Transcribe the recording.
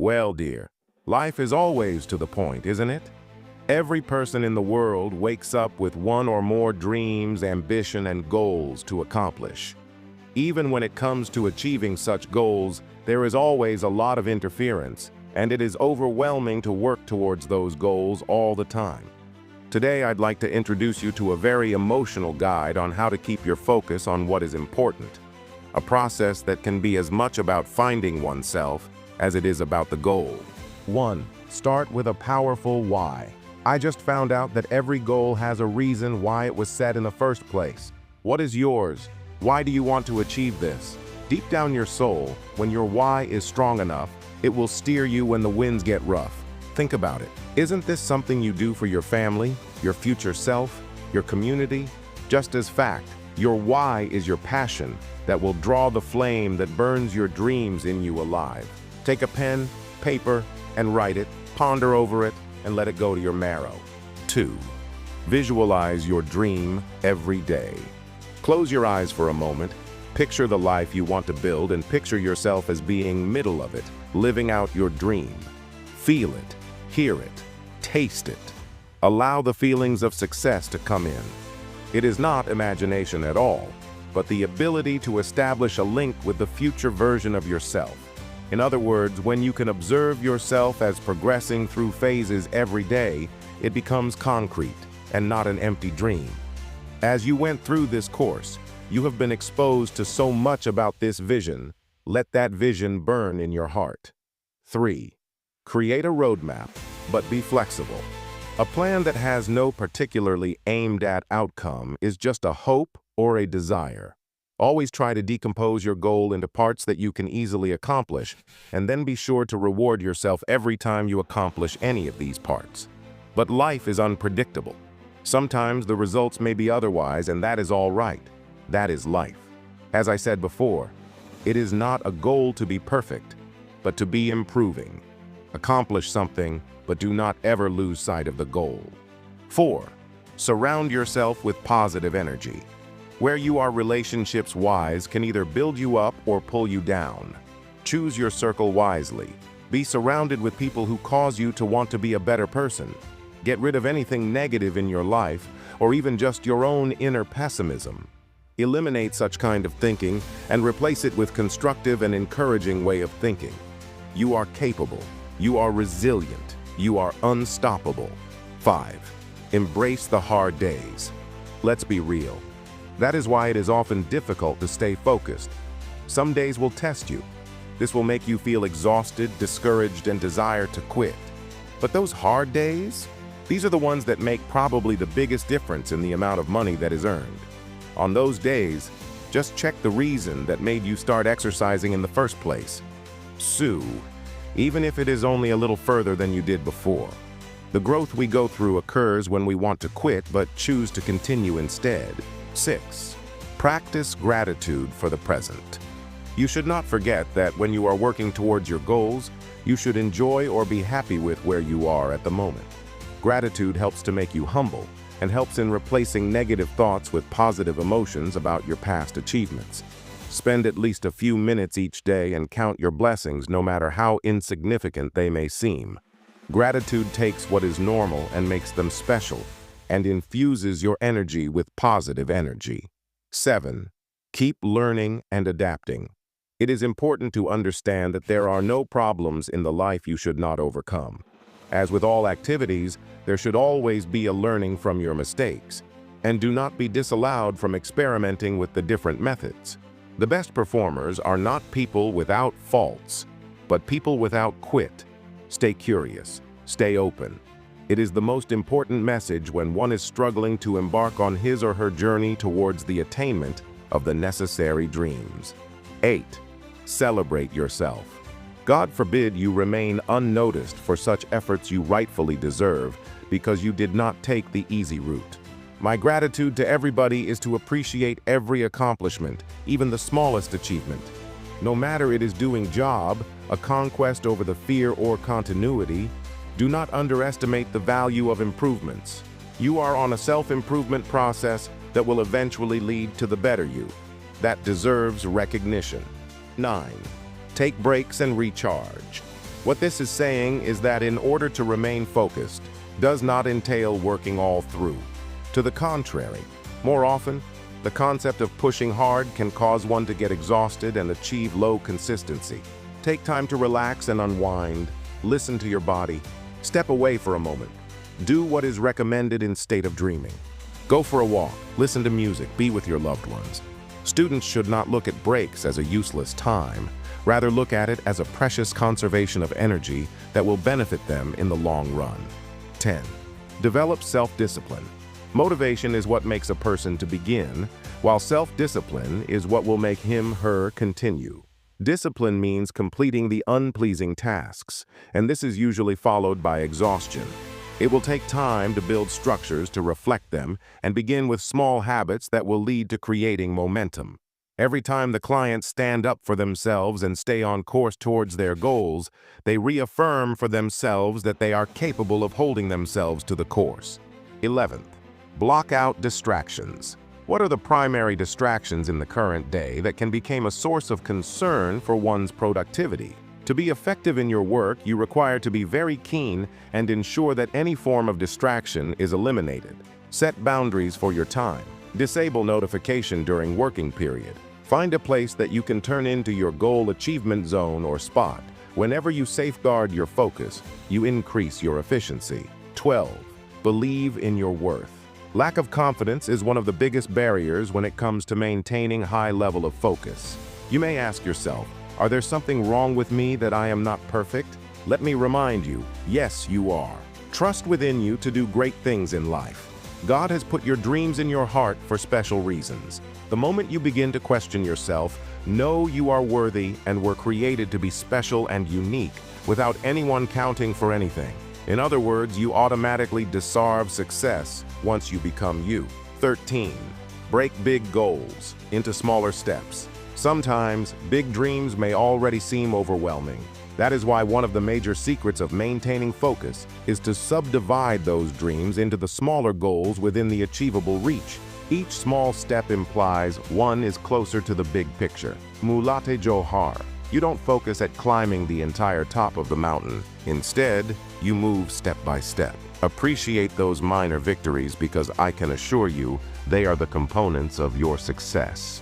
Well, dear, life is always to the point, isn't it? Every person in the world wakes up with one or more dreams, ambition, and goals to accomplish. Even when it comes to achieving such goals, there is always a lot of interference, and it is overwhelming to work towards those goals all the time. Today, I'd like to introduce you to a very emotional guide on how to keep your focus on what is important. A process that can be as much about finding oneself as it is about the goal. 1. Start with a powerful why. I just found out that every goal has a reason why it was set in the first place. What is yours? Why do you want to achieve this? Deep down your soul, when your why is strong enough, it will steer you when the winds get rough. Think about it. Isn't this something you do for your family, your future self, your community? Just as fact, your why is your passion that will draw the flame that burns your dreams in you alive. Take a pen, paper, and write it, ponder over it, and let it go to your marrow. 2. Visualize your dream every day. Close your eyes for a moment, picture the life you want to build, and picture yourself as being middle of it, living out your dream. Feel it, hear it, taste it. Allow the feelings of success to come in. It is not imagination at all, but the ability to establish a link with the future version of yourself. In other words, when you can observe yourself as progressing through phases every day, it becomes concrete and not an empty dream. As you went through this course, you have been exposed to so much about this vision. Let that vision burn in your heart. 3. Create a roadmap, but be flexible. A plan that has no particularly aimed at outcome is just a hope or a desire. Always try to decompose your goal into parts that you can easily accomplish, and then be sure to reward yourself every time you accomplish any of these parts. But life is unpredictable. Sometimes the results may be otherwise, and that is all right. That is life. As I said before, it is not a goal to be perfect, but to be improving. Accomplish something, but do not ever lose sight of the goal. 4. Surround yourself with positive energy. Where you are relationships-wise can either build you up or pull you down. Choose your circle wisely. Be surrounded with people who cause you to want to be a better person. Get rid of anything negative in your life, or even just your own inner pessimism. Eliminate such kind of thinking and replace it with constructive and encouraging way of thinking. You are capable. You are resilient. You are unstoppable. 5. Embrace the hard days. Let's be real. That is why it is often difficult to stay focused. Some days will test you. This will make you feel exhausted, discouraged, and desire to quit. But those hard days, these are the ones that make probably the biggest difference in the amount of money that is earned. On those days, just check the reason that made you start exercising in the first place. Sue, even if it is only a little further than you did before. The growth we go through occurs when we want to quit but choose to continue instead. 6. Practice gratitude for the present. You should not forget that when you are working towards your goals, you should enjoy or be happy with where you are at the moment. Gratitude helps to make you humble and helps in replacing negative thoughts with positive emotions about your past achievements. Spend at least a few minutes each day and count your blessings, no matter how insignificant they may seem. Gratitude takes what is normal and makes them special, and infuses your energy with positive energy. 7. Keep learning and adapting. It is important to understand that there are no problems in the life you should not overcome. As with all activities, there should always be a learning from your mistakes, and do not be disallowed from experimenting with the different methods. The best performers are not people without faults, but people without quit. Stay curious, stay open. It is the most important message when one is struggling to embark on his or her journey towards the attainment of the necessary dreams. 8. Celebrate yourself. God forbid you remain unnoticed for such efforts you rightfully deserve because you did not take the easy route. My gratitude to everybody is to appreciate every accomplishment, even the smallest achievement. No matter it is doing job, a conquest over the fear or continuity, do not underestimate the value of improvements. You are on a self-improvement process that will eventually lead to the better you. That deserves recognition. 9. Take breaks and recharge. What this is saying is that in order to remain focused does not entail working all through. To the contrary, more often, the concept of pushing hard can cause one to get exhausted and achieve low consistency. Take time to relax and unwind, listen to your body, step away for a moment. Do what is recommended instead of dreaming. Go for a walk, listen to music, be with your loved ones. Students should not look at breaks as a useless time, rather look at it as a precious conservation of energy that will benefit them in the long run. 10. Develop self-discipline. Motivation is what makes a person to begin, while self-discipline is what will make him/her continue. Discipline means completing the unpleasing tasks, and this is usually followed by exhaustion. It will take time to build structures to reflect them and begin with small habits that will lead to creating momentum. Every time the clients stand up for themselves and stay on course towards their goals, they reaffirm for themselves that they are capable of holding themselves to the course. 11th, block out distractions. What are the primary distractions in the current day that can become a source of concern for one's productivity? To be effective in your work, you require to be very keen and ensure that any form of distraction is eliminated. Set boundaries for your time. Disable notification during working period. Find a place that you can turn into your goal achievement zone or spot. Whenever you safeguard your focus, you increase your efficiency. 12. Believe in your worth. Lack of confidence is one of the biggest barriers when it comes to maintaining high level of focus. You may ask yourself, are there something wrong with me that I am not perfect? Let me remind you, yes, you are. Trust within you to do great things in life. God has put your dreams in your heart for special reasons. The moment you begin to question yourself, know you are worthy and were created to be special and unique without anyone counting for anything. In other words, you automatically deserve success once you become you. 13. Break big goals into smaller steps. Sometimes, big dreams may already seem overwhelming. That is why one of the major secrets of maintaining focus is to subdivide those dreams into the smaller goals within the achievable reach. Each small step implies one is closer to the big picture. Mulate Johar. You don't focus at climbing the entire top of the mountain. Instead, you move step by step. Appreciate those minor victories because I can assure you they are the components of your success.